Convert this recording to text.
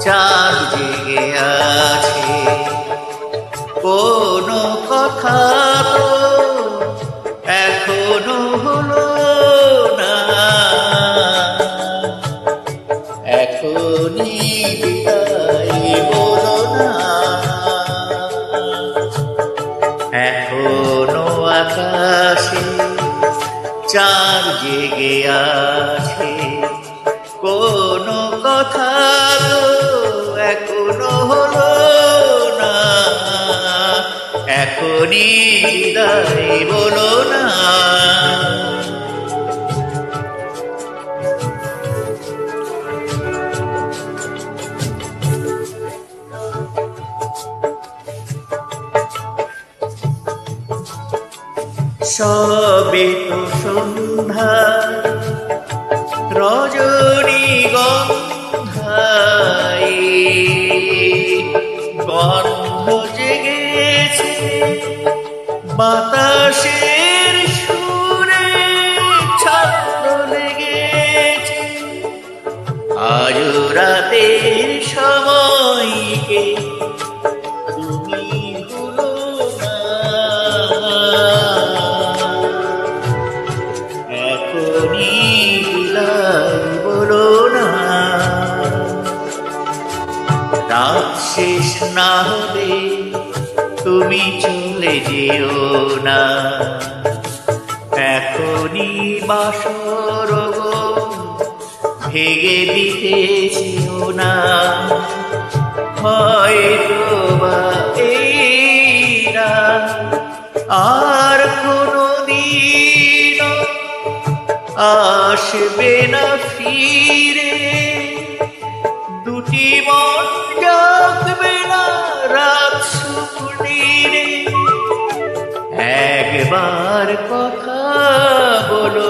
চাঁদ জেগে আছে, কোনো কথা তো এখনো হলো না। এখনই বিদায় বলো না। এখনো আকাশে চাঁদ জেগে আছে, কোনো কথা তো এখনো হলো না। এখনই বিদায় বলো না। সবে তো সন্ধ্যা রজনীগন্ধায় গন্ধ জেগেছে বাতাসের সুরে, ছন্দ লেগেছে আজ রাতের সময়কে তুমি ভুলো না। এখনই বিদায় বলো না। রাত শেষ না হলে তুমি চলে যেও না। এখনই বাসর ভেঙে দিতে যেও না। হয়তো বা এই রাত আর কোনদিন আসবে না ফিরে। দুটি মন জাগবে না রাত সুকুনিরে। একবার কথা বলো